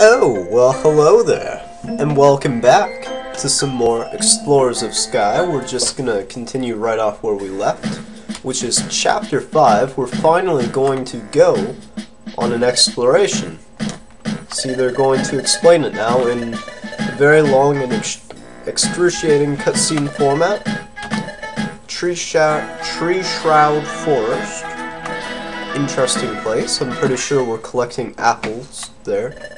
Oh, well, hello there, and welcome back to some more Explorers of Sky. We're just gonna continue right off where we left, which is Chapter 5. We're finally going to go on an exploration. See, they're going to explain it now in a very long and excruciating cutscene format. Tree Shroud Forest. Interesting place. I'm pretty sure we're collecting apples there.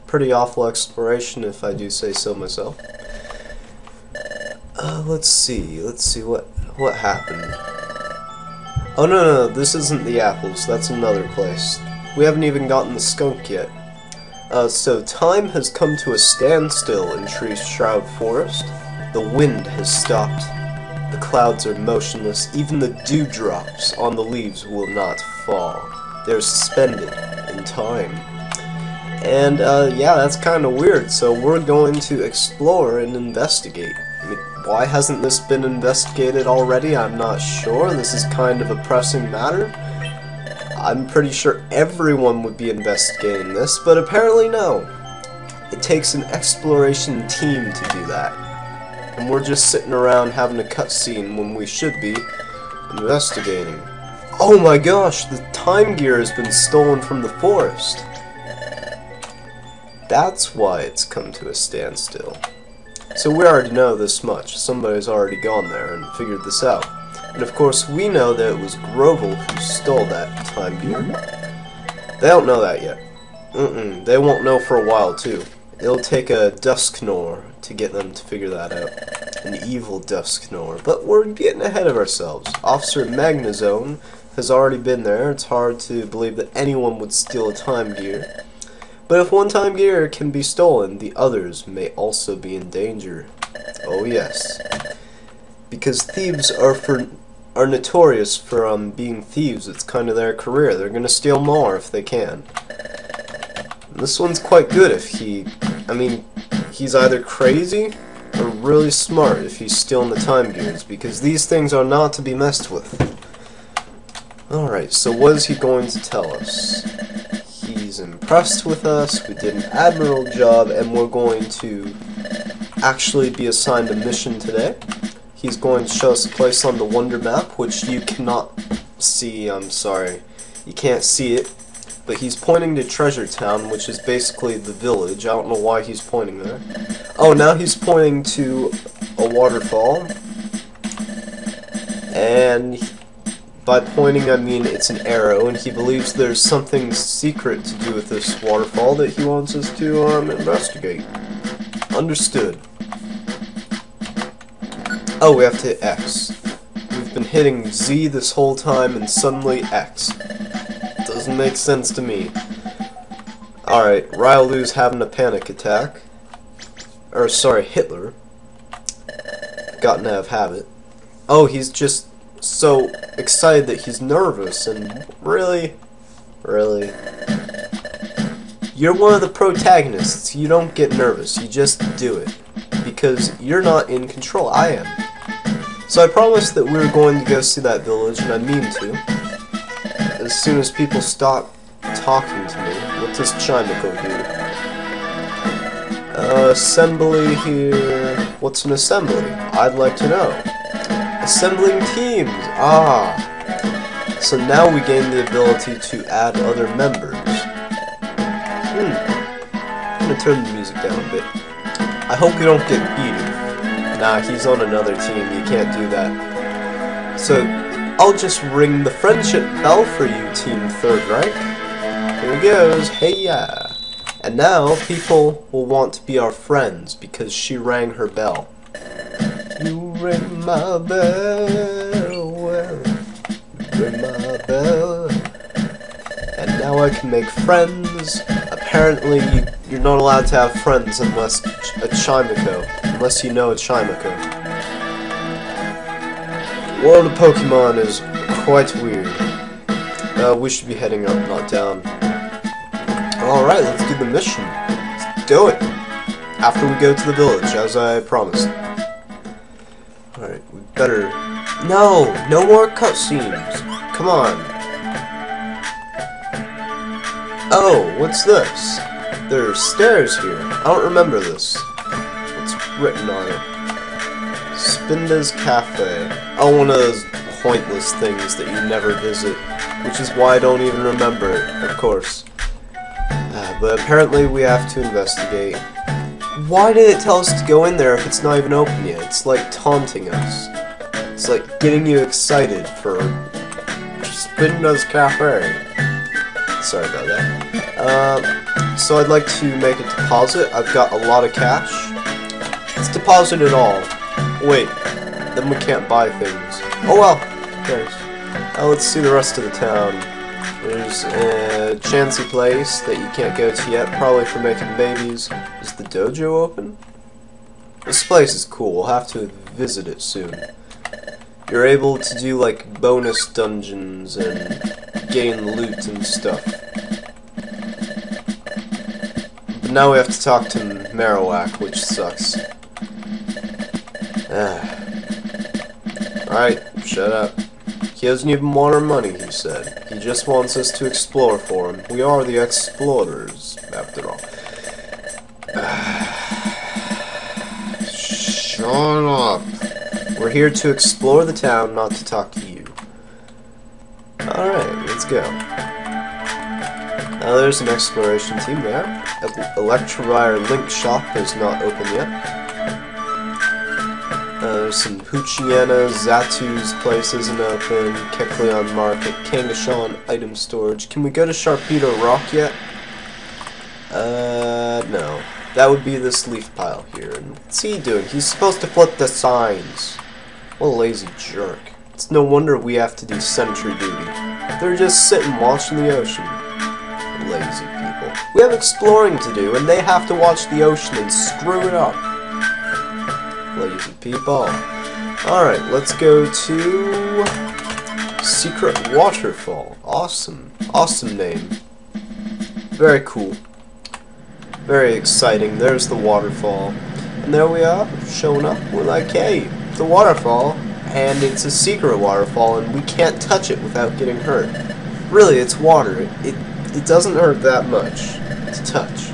Pretty awful exploration, if I do say so myself. Let's see what happened. Oh no, this isn't the apples. That's another place. We haven't even gotten the skunk yet. So time has come to a standstill in Tree Shroud Forest. The wind has stopped. The clouds are motionless. Even the dewdrops on the leaves will not fall. They're suspended in time. And, yeah, that's kind of weird, so we're going to explore and investigate. I mean, why hasn't this been investigated already? I'm not sure. This is kind of a pressing matter. I'm pretty sure everyone would be investigating this, but apparently no. It takes an exploration team to do that. And we're just sitting around having a cutscene when we should be investigating. Oh my gosh, the time gear has been stolen from the forest. That's why it's come to a standstill. So we already know this much. Somebody's already gone there and figured this out. And of course we know that it was Grovel who stole that time gear. They don't know that yet. They won't know for a while too. It'll take a Dusknor to get them to figure that out. An evil Dusknor. But we're getting ahead of ourselves. Officer Magnazone has already been there. It's hard to believe that anyone would steal a time gear. But if one time gear can be stolen, the others may also be in danger. Oh yes. Because thieves are notorious for being thieves. It's kind of their career. They're gonna steal more if they can. And this one's quite good if he's either crazy or really smart if he's stealing the time gears, because these things are not to be messed with. Alright, so what is he going to tell us? He's impressed with us, we did an admirable job, and we're going to actually be assigned a mission today. He's going to show us a place on the Wonder Map, which you cannot see, I'm sorry. You can't see it, but he's pointing to Treasure Town, which is basically the village. I don't know why he's pointing there. Oh, now he's pointing to a waterfall, and by pointing I mean it's an arrow, and he believes there's something secret to do with this waterfall that he wants us to investigate. Understood. Oh, we have to hit X. We've been hitting Z this whole time and suddenly X. Doesn't make sense to me. Alright, Rylu's having a panic attack. Or, sorry, Hitler. Gotten to have habit. Oh, he's just so excited that he's nervous, and really? You're one of the protagonists. You don't get nervous. You just do it. Because you're not in control. I am. So I promised that we were going to go see that village, and I mean to. As soon as people stop talking to me. What does Chimiko do? Assembly here. What's an assembly? I'd like to know. Assembling teams. Ah. So now we gain the ability to add other members. I'm gonna turn the music down a bit. I hope we don't get heated. Nah, he's on another team. You can't do that. So I'll just ring the friendship bell for you, Team Third Reich. Here he goes. Hey-ya. And now people will want to be our friends because she rang her bell. You ring my bell, well, you ring my bell. And now I can make friends. Apparently, you're not allowed to have friends unless a Chimiko. Unless you know a Chimiko. World of Pokemon is quite weird. We should be heading up, not down. Alright, let's do the mission. Let's do it. After we go to the village, as I promised. Alright, we better... No more cutscenes. Come on. Oh, what's this? There are stairs here. I don't remember this. What's written on it? Spinda's Cafe. Oh, one of those pointless things that you never visit, which is why I don't even remember it, of course. But apparently we have to investigate. Why did it tell us to go in there if it's not even open yet? It's like taunting us. It's like getting you excited for Spinda's Cafe. Sorry about that. So I'd like to make a deposit. I've got a lot of cash. Let's deposit it all. Wait, then we can't buy things. Oh well, who cares? Let's see the rest of the town. There's a chancy place that you can't go to yet, probably for making babies. Is the dojo open? This place is cool. We'll have to visit it soon. You're able to do like bonus dungeons and gain loot and stuff. But now we have to talk to Marowak, which sucks. Alright, shut up. He doesn't even want our money, he said. He just wants us to explore for him. We are the explorers, after all. Shut up. We're here to explore the town, not to talk to you. Alright, let's go. Now there's an exploration team there. Electrovire Link Shop is not open yet. There's some Huchiana, Zatu's place isn't open, Kekleon Market, Kangashan Item Storage. Can we go to Sharpedo Rock yet? No. That would be this leaf pile here. And what's he doing? He's supposed to flip the signs. What a lazy jerk. It's no wonder we have to do sentry duty. They're just sitting watching the ocean. Lazy people. We have exploring to do, and they have to watch the ocean and screw it up. Lazy people. Alright, let's go to Secret Waterfall. Awesome. Awesome name. Very cool. Very exciting. There's the waterfall. And there we are, showing up. We're like, hey, it's a waterfall, and it's a secret waterfall, and we can't touch it without getting hurt. Really, it's water. It doesn't hurt that much to touch.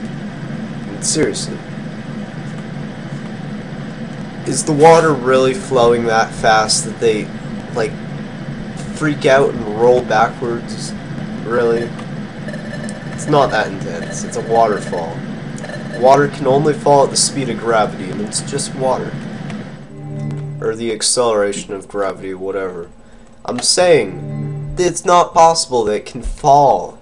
Seriously. Is the water really flowing that fast that they, like, freak out and roll backwards? Really? It's not that intense. It's a waterfall. Water can only fall at the speed of gravity, and it's just water. Or the acceleration of gravity, whatever. I'm saying that it's not possible that it can fall,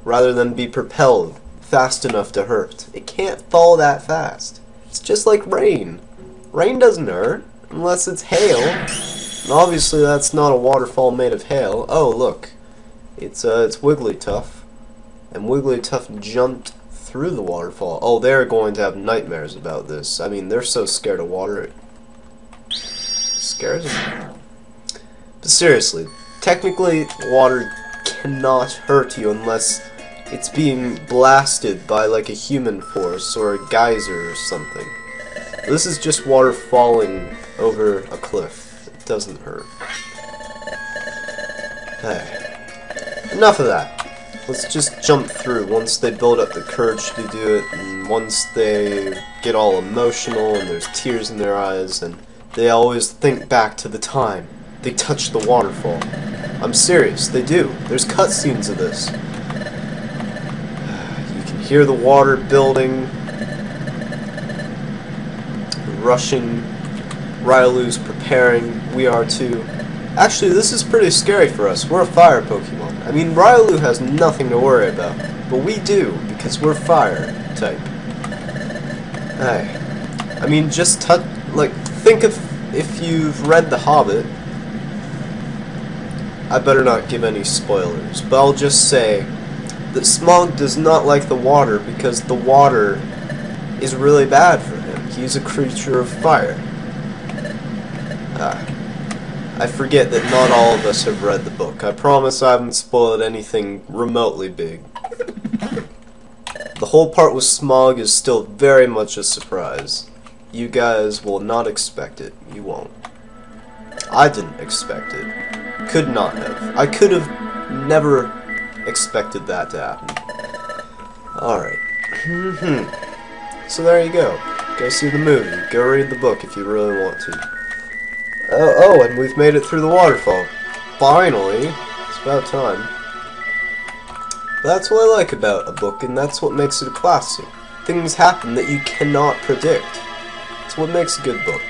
rather than be propelled fast enough to hurt. It can't fall that fast. It's just like rain. Rain doesn't hurt, unless it's hail. And obviously that's not a waterfall made of hail. Oh, look. It's Wigglytuff. And Wigglytuff jumped through the waterfall. Oh, they're going to have nightmares about this. I mean, they're so scared of water. It scares them. But seriously, technically, water cannot hurt you unless it's being blasted by like a human force or a geyser or something. This is just water falling over a cliff. It doesn't hurt. Hey. Enough of that. Let's just jump through once they build up the courage to do it, and once they get all emotional and there's tears in their eyes, and they always think back to the time they touched the waterfall. I'm serious, they do. There's cutscenes of this. You can hear the water building, rushing. Rylu's preparing. We are too. Actually, this is pretty scary for us. We're a fire Pokemon. I mean, Rylu has nothing to worry about, but we do, because we're fire type. Hey. I mean, just think of if you've read The Hobbit. I better not give any spoilers, but I'll just say that Smaug does not like the water because the water is really bad for him. He's a creature of fire. I forget that not all of us have read the book. I promise I haven't spoiled anything remotely big. The whole part with Smaug is still very much a surprise. You guys will not expect it. You won't. I didn't expect it. Could not have. I could have never expected that to happen. Alright. So there you go. Go see the movie. Go read the book if you really want to. Oh, and we've made it through the waterfall. Finally. It's about time. That's what I like about a book, and that's what makes it a classic. Things happen that you cannot predict. It's what makes a good book.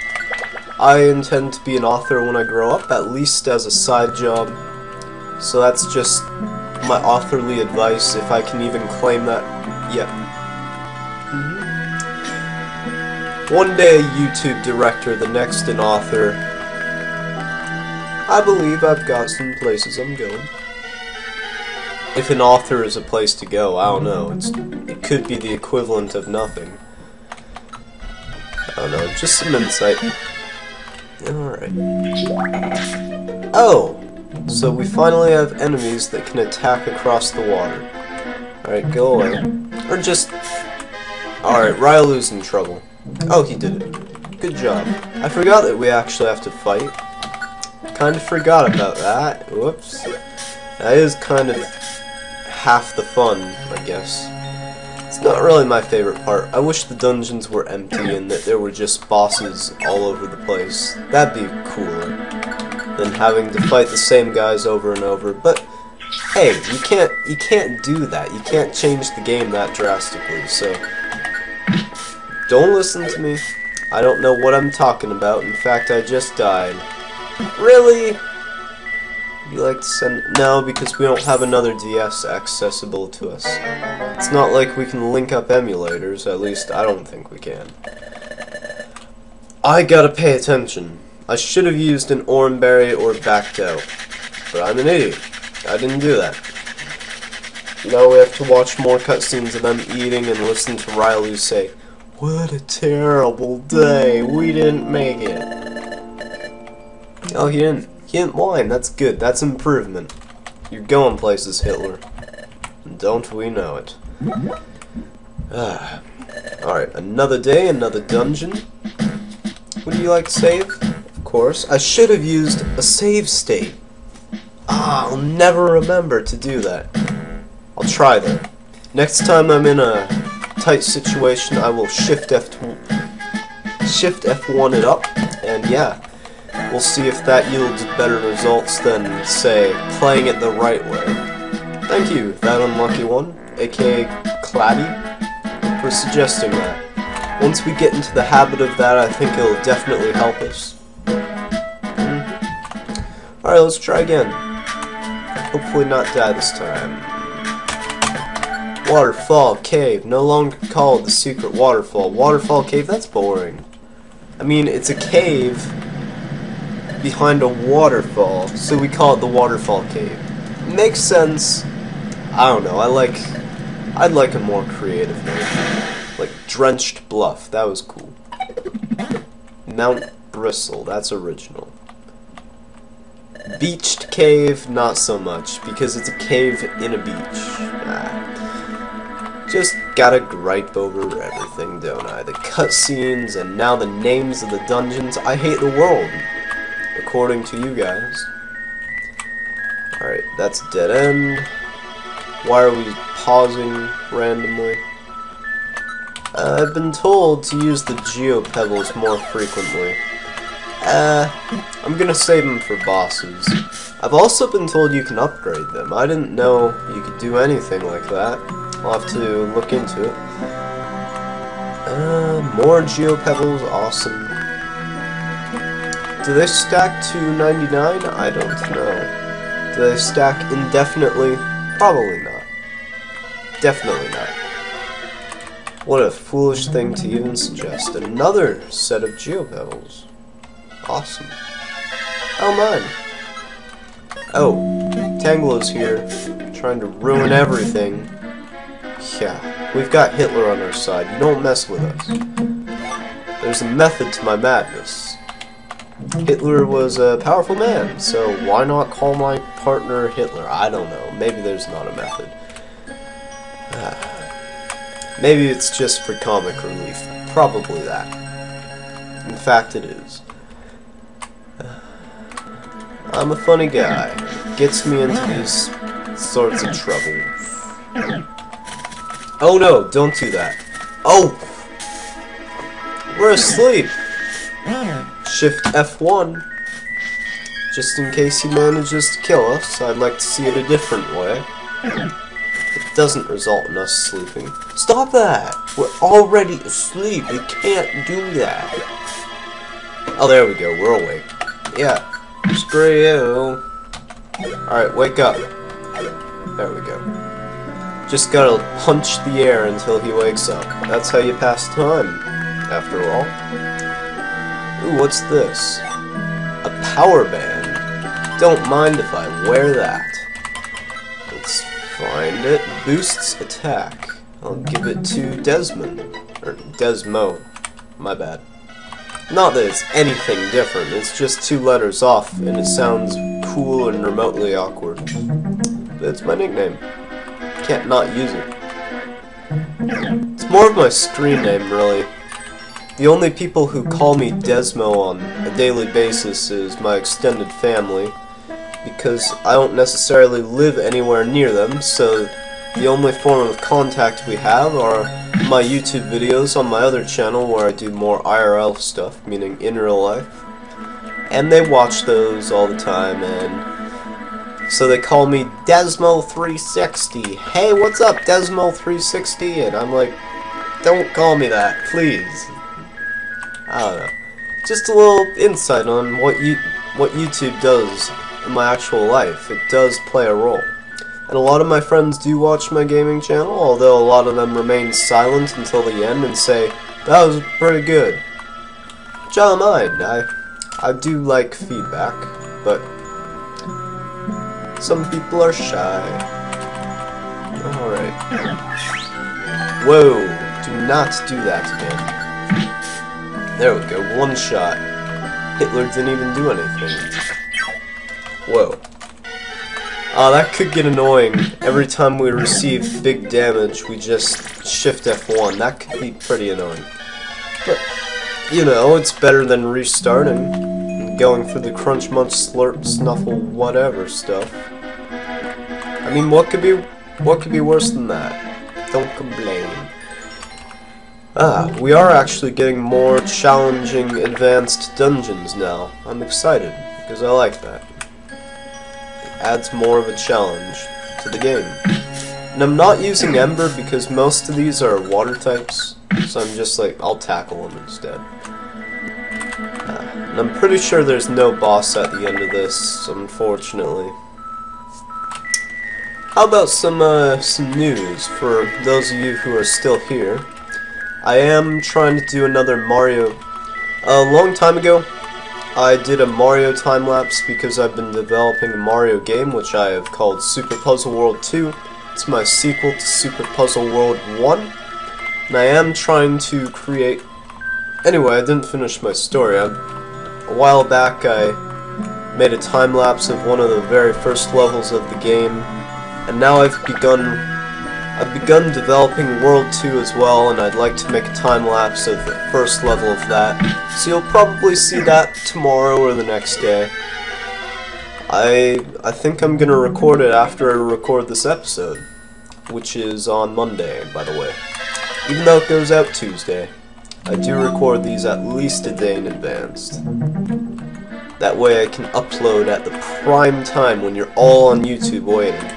I intend to be an author when I grow up, at least as a side job. So that's just my authorly advice, if I can even claim that yet. One day a YouTube director, the next an author. I believe I've got some places I'm going. If an author is a place to go, I don't know. It could be the equivalent of nothing. I don't know, just some insight. Alright. Oh! So we finally have enemies that can attack across the water. Alright, go away. Or just... Alright, Rylu's in trouble. Oh, he did it. Good job. I forgot that we actually have to fight. Kinda forgot about that. Whoops. That is kind of half the fun, I guess. It's not really my favorite part. I wish the dungeons were empty and that there were just bosses all over the place. That'd be cooler than having to fight the same guys over and over. But hey, you can't do that. You can't change the game that drastically. So don't listen to me. I don't know what I'm talking about. In fact, I just died. Really? You like to send... No, because we don't have another DS accessible to us. It's not like we can link up emulators, at least I don't think we can. I gotta pay attention. I should have used an oranberry or backed out. But I'm an idiot. I didn't do that. Now we have to watch more cutscenes of them eating and listen to Rylu say, "What a terrible day, we didn't make it." Oh, he didn't whine. That's good. That's improvement. You're going places, Hitler. Don't we know it? Alright, another day, another dungeon. Would you like to save? Of course. I should have used a save state. I'll never remember to do that. I'll try though. Next time I'm in a tight situation, I will Shift F1 it up, and yeah. We'll see if that yields better results than, say, playing it the right way. Thank you, that unlucky one, aka Claddy, for suggesting that. Once we get into the habit of that, I think it'll definitely help us. Alright, let's try again. Hopefully not die this time. Waterfall Cave, no longer called the secret waterfall. Waterfall Cave, that's boring. I mean, it's a cave behind a waterfall, so we call it the Waterfall Cave. Makes sense. I don't know. I'd like a more creative name, like Drenched Bluff. That was cool. Mount Bristle. That's original. Beached Cave, not so much, because it's a cave in a beach. Just gotta gripe over everything, don't I? The cutscenes and now the names of the dungeons. I hate the world. According to you guys. Alright, that's dead end. Why are we pausing randomly? I've been told to use the geopebbles more frequently. I'm gonna save them for bosses. I've also been told you can upgrade them. I didn't know you could do anything like that. I'll have to look into it. More geopebbles, awesome. Do they stack to 99? I don't know. Do they stack indefinitely? Probably not. Definitely not. What a foolish thing to even suggest. Another set of geopebbles. Awesome. Oh, mine. Oh, Tanglo's here, trying to ruin everything. Yeah, we've got Hitler on our side. You don't mess with us. There's a method to my madness. Hitler was a powerful man, so why not call my partner Hitler? I don't know. Maybe there's not a method. Maybe it's just for comic relief. Probably that. In fact, it is. I'm a funny guy. Gets me into these sorts of trouble. Oh no, don't do that. Oh! We're asleep! Shift F1. Just in case he manages to kill us, I'd like to see it a different way. It doesn't result in us sleeping. Stop that! We're already asleep. You can't do that. Oh, there we go. We're awake. Yeah. Screw you. Alright, wake up. There we go. Just gotta punch the air until he wakes up. That's how you pass time, after all. Ooh, what's this? A power band. Don't mind if I wear that. Let's find it. Boosts attack. I'll give it to Desmond. Or Desmo. My bad. Not that it's anything different, it's just 2 letters off, and it sounds cool and remotely awkward. But it's my nickname. Can't not use it. It's more of my screen name, really. The only people who call me Desmo on a daily basis is my extended family, because I don't necessarily live anywhere near them, so the only form of contact we have are my YouTube videos on my other channel where I do more IRL stuff, meaning in real life. And they watch those all the time, and so they call me Desmo360. Hey, what's up, Desmo360? And I'm like, don't call me that, please. I don't know. Just a little insight on what YouTube does in my actual life. It does play a role. And a lot of my friends do watch my gaming channel, although a lot of them remain silent until the end and say, that was pretty good. Which I don't mind. I do like feedback, but some people are shy. Alright. Whoa, do not do that again. There we go, 1 shot. Hitler didn't even do anything. Whoa. That could get annoying. Every time we receive big damage, we just shift F1. That could be pretty annoying. But, you know, it's better than restarting and going through the crunch, munch, slurp, snuffle, whatever stuff. I mean, what could be worse than that? Don't complain. We are actually getting more challenging advanced dungeons now. I'm excited, because I like that. Adds more of a challenge to the game. And I'm not using Ember because most of these are water types, so I'm just like, I'll tackle them instead. And I'm pretty sure there's no boss at the end of this, unfortunately. How about some news for those of you who are still here? I am trying to do another Mario. A long time ago, I did a Mario time-lapse because I've been developing a Mario game, which I have called Super Puzzle World 2. It's my sequel to Super Puzzle World 1. And I am trying to create... Anyway, I didn't finish my story. A while back, I made a time-lapse of one of the very first levels of the game. And now I've begun developing World 2 as well, and I'd like to make a time-lapse of the first level of that. So you'll probably see that tomorrow or the next day. I think I'm gonna record it after I record this episode, which is on Monday, by the way. Even though it goes out Tuesday, I do record these at least a day in advance. That way I can upload at the prime time when you're all on YouTube waiting.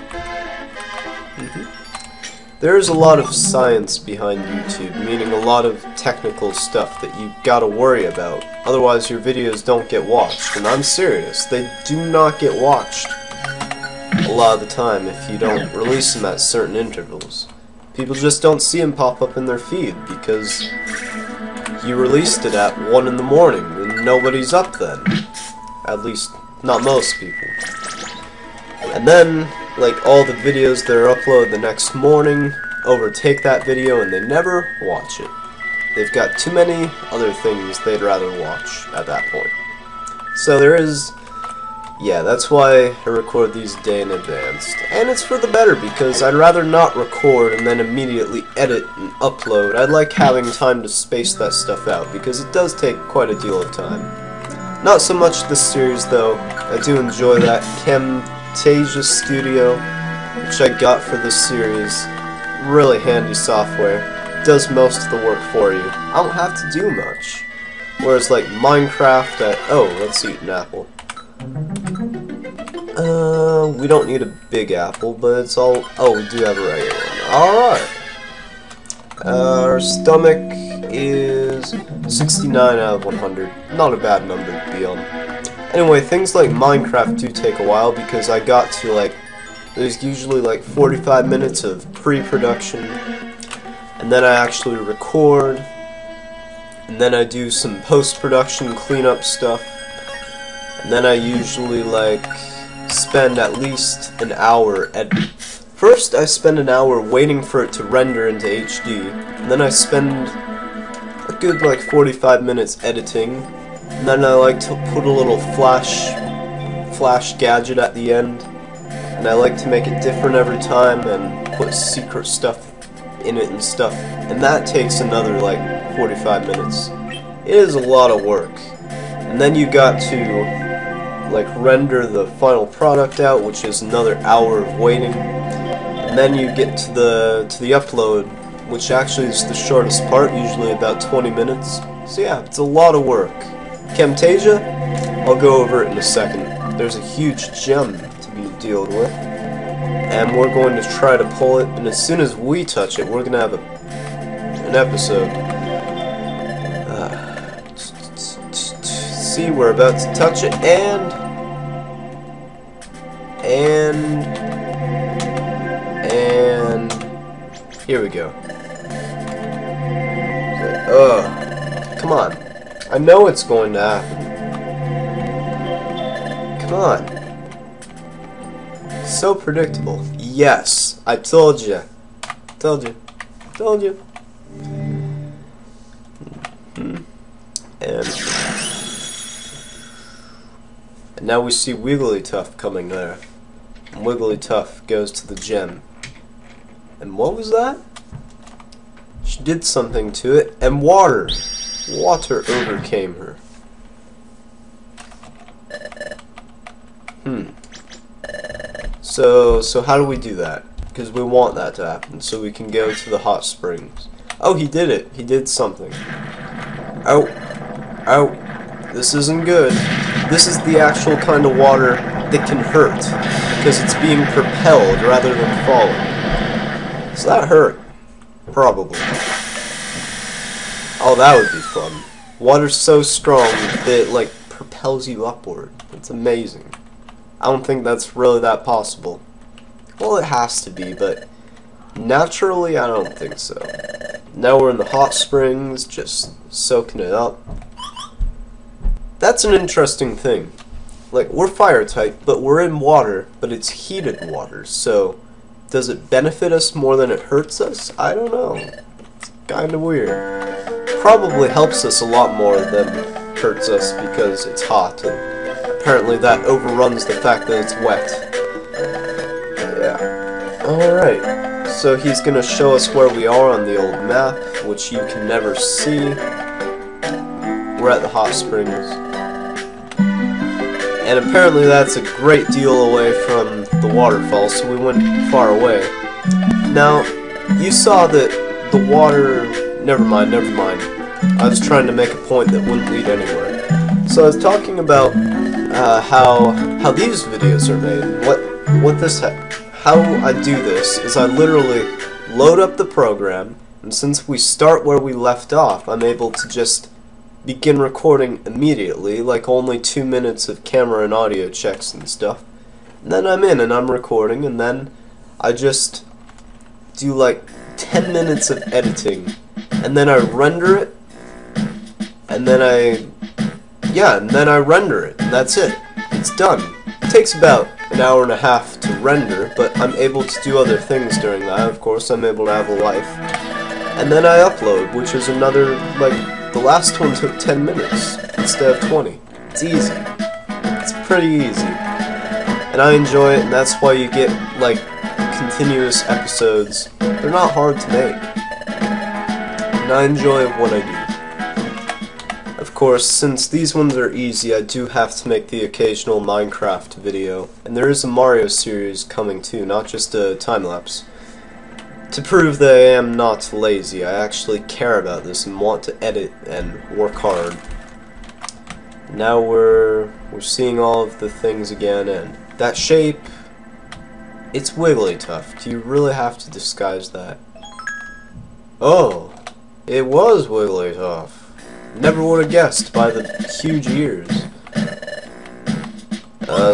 There is a lot of science behind YouTube, meaning a lot of technical stuff that you gotta worry about. Otherwise your videos don't get watched, and I'm serious, they do not get watched a lot of the time if you don't release them at certain intervals. People just don't see them pop up in their feed because you released it at 1 in the morning and nobody's up then. At least, not most people. And then, like, all the videos that are uploaded the next morning overtake that video and they never watch it. They've got too many other things they'd rather watch at that point. So there is... yeah, that's why I record these a day in advance. And it's for the better, because I'd rather not record and then immediately edit and upload. I'd like having time to space that stuff out, because it does take quite a deal of time. Not so much this series, though. I do enjoy that Camtasia Studio, which I got for this series. really handy software. It does most of the work for you. I don't have to do much. Whereas like Minecraft, oh, let's eat an apple. We don't need a big apple, but it's all. Oh, we do have a regular one. All right. Our stomach is 69 out of 100. Not a bad number to be on. Anyway, things like Minecraft do take a while because I got to like. There's usually like 45 minutes of pre-production, and then I actually record, and then I do some post-production cleanup stuff, and then I usually like spend at least an hour editing. First I spend an hour waiting for it to render into HD, and then I spend a good like 45 minutes editing, and then I like to put a little flash gadget at the end. And I like to make it different every time and put secret stuff in it and stuff. And that takes another like 45 minutes. It is a lot of work. And then you got to like render the final product out, which is another hour of waiting. And then you get to the upload, which actually is the shortest part, usually about 20 minutes. So yeah, it's a lot of work. Camtasia, I'll go over it in a second. There's a huge gem be dealt with, and we're going to try to pull it, and as soon as we touch it, we're going to have an episode. See, we're about to touch it, and here we go. Come on. I know it's going to happen. Come on. So predictable. Yes, I told you. Told you. Told you. And now we see Wigglytuff coming there. And Wigglytuff goes to the gem. And what was that? She did something to it, and water overcame her. So how do we do that? Because we want that to happen, so we can go to the hot springs. Oh, he did it. He did something. Oh. Oh. This isn't good. This is the actual kind of water that can hurt, because it's being propelled rather than falling. So that hurt. Probably. Oh, that would be fun. Water's so strong that it, like, propels you upward. It's amazing. I don't think that's really that possible. Well, it has to be, but naturally, I don't think so. Now we're in the hot springs, just soaking it up. That's an interesting thing. Like, we're fire type, but we're in water, but it's heated water, so does it benefit us more than it hurts us? I don't know. It's kinda weird. Probably helps us a lot more than hurts us because it's hot, and apparently that overruns the fact that it's wet. Yeah. Alright. So he's gonna show us where we are on the old map, which you can never see. We're at the hot springs. And apparently that's a great deal away from the waterfall, so we went far away. Now, you saw that the water... Never mind. I was trying to make a point that wouldn't lead anywhere. So I was talking about how these videos are made. How I do this is I literally load up the program, and since we start where we left off, I'm able to just begin recording immediately, like only 2 minutes of camera and audio checks and stuff. And then I'm in and I'm recording, and then I just do like 10 minutes of editing, and then I render it, and then I render it, and that's it. It's done. It takes about an hour and a half to render, but I'm able to do other things during that. Of course, I'm able to have a life. And then I upload, which is another, like, the last one took 10 minutes instead of 20. It's easy. It's pretty easy. And I enjoy it, and that's why you get, like, continuous episodes. They're not hard to make. And I enjoy what I do. Of course, since these ones are easy, I do have to make the occasional Minecraft video. And there is a Mario series coming too, not just a time-lapse. To prove that I am not lazy, I actually care about this and want to edit and work hard. Now we're seeing all of the things again, and that shape, it's Wigglytuff. Do you really have to disguise that? Oh, it was Wigglytuff. Never would have guessed by the huge ears.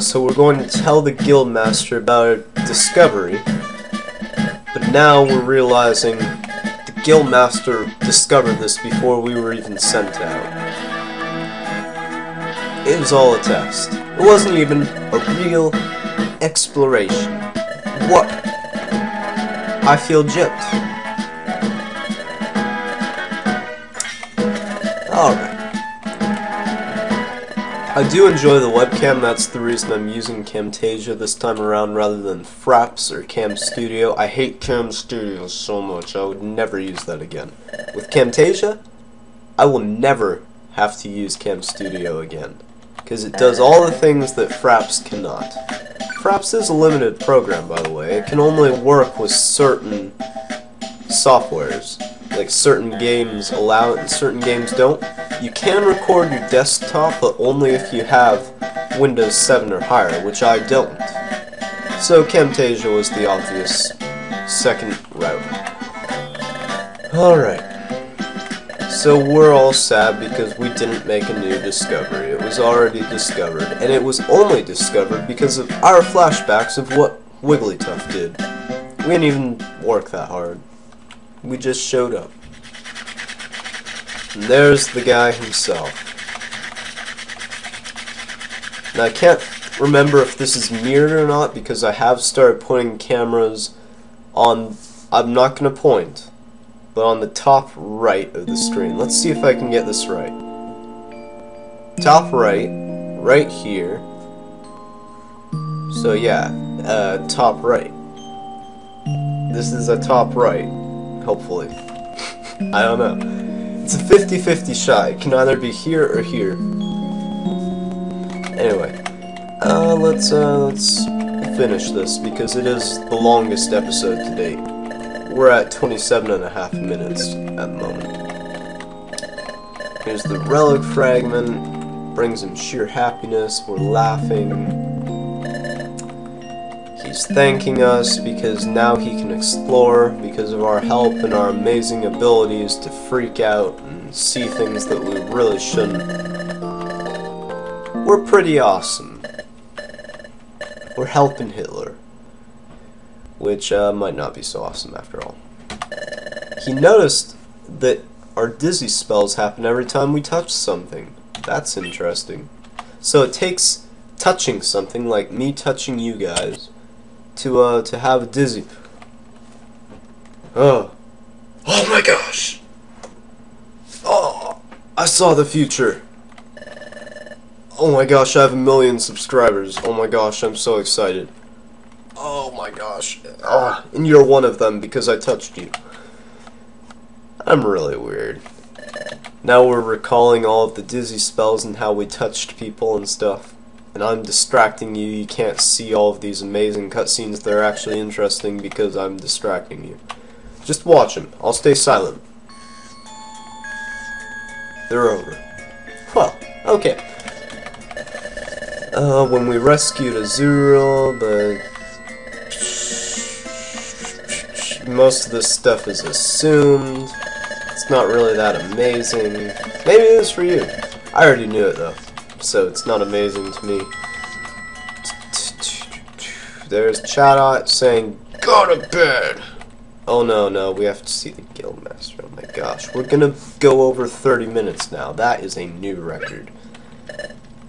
So we're going to tell the Guildmaster about our discovery. But now we're realizing the Guildmaster discovered this before we were even sent out. It was all a test. It wasn't even a real exploration. What? I feel gypped. Alright. I do enjoy the webcam, that's the reason I'm using Camtasia this time around rather than Fraps or Cam Studio. I hate Cam Studio so much, I would never use that again. With Camtasia, I will never have to use Cam Studio again, because it does all the things that Fraps cannot. Fraps is a limited program, by the way. It can only work with certain softwares. Like certain games allow it and certain games don't. You can record your desktop, but only if you have Windows 7 or higher, which I don't. So Camtasia was the obvious second route. Alright. So we're all sad because we didn't make a new discovery. It was already discovered, and it was only discovered because of our flashbacks of what Wigglytuff did. We didn't even work that hard. We just showed up. And there's the guy himself. Now I can't remember if this is mirrored or not because I have started putting cameras on, I'm not going to point, but on the top right of the screen. Let's see if I can get this right. Top right, right here. So yeah, top right. This is a top right. Hopefully. I don't know. It's a 50-50 shot. It can either be here or here. Anyway, let's finish this because it is the longest episode to date. We're at 27.5 minutes at the moment. Here's the relic fragment. Brings him sheer happiness. We're laughing. He's thanking us because now he can explore because of our help and our amazing abilities to freak out and see things that we really shouldn't. We're pretty awesome. We're helping Hitler, which might not be so awesome after all. He noticed that our dizzy spells happen every time we touch something. That's interesting. So it takes touching something, like me touching you guys, to have a dizzy. Oh my gosh! Oh, I saw the future. Oh my gosh, I have 1 million subscribers. Oh my gosh, I'm so excited. Oh my gosh. And you're one of them because I touched you. I'm really weird. Now we're recalling all of the dizzy spells and how we touched people and stuff. And I'm distracting you. You can't see all of these amazing cutscenes that are actually interesting because I'm distracting you. Just watch them. I'll stay silent. They're over. Well, okay. When we rescued Azuriel, but most of this stuff is assumed. It's not really that amazing. Maybe it is for you. I already knew it though, so it's not amazing to me. There's Chatot saying, "Go to bed!" Oh no, we have to see the Guildmaster. Oh my gosh, we're gonna go over 30 minutes now. That is a new record.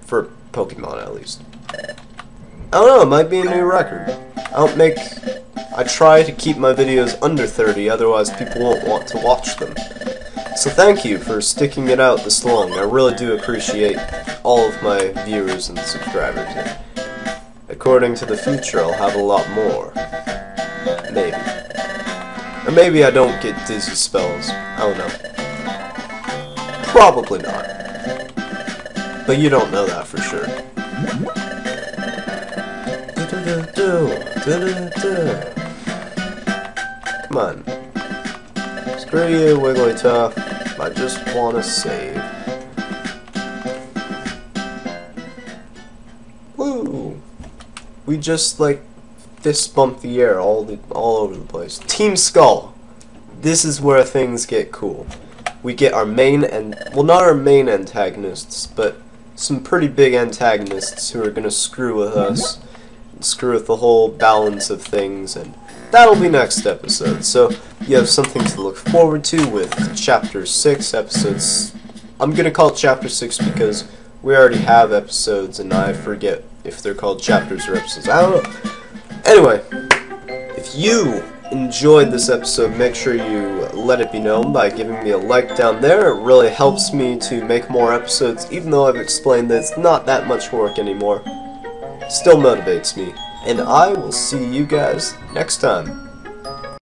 For Pokemon, at least. I don't know, it might be a new record. I try to keep my videos under 30, otherwise people won't want to watch them. So thank you for sticking it out this long. I really do appreciate all of my viewers and subscribers. According to the future, I'll have a lot more. Maybe. Or maybe I don't get dizzy spells. I don't know. Probably not. But you don't know that for sure. Come on. Screw you, Wigglytuff. I just want to save. Woo! We just, like, fist bump the air all over the place. Team Skull! This is where things get cool. We get our main well, not our main antagonists, but some pretty big antagonists who are gonna screw with us, screw with the whole balance of things, and that'll be next episode. So you have something to look forward to with Chapter 6 episodes. I'm gonna call it Chapter 6 because we already have episodes, and I forget if they're called chapters or episodes. I don't know. Anyway, if you enjoyed this episode, make sure you let it be known by giving me a like down there. It really helps me to make more episodes, even though I've explained that it's not that much work anymore. Still motivates me. And I will see you guys next time.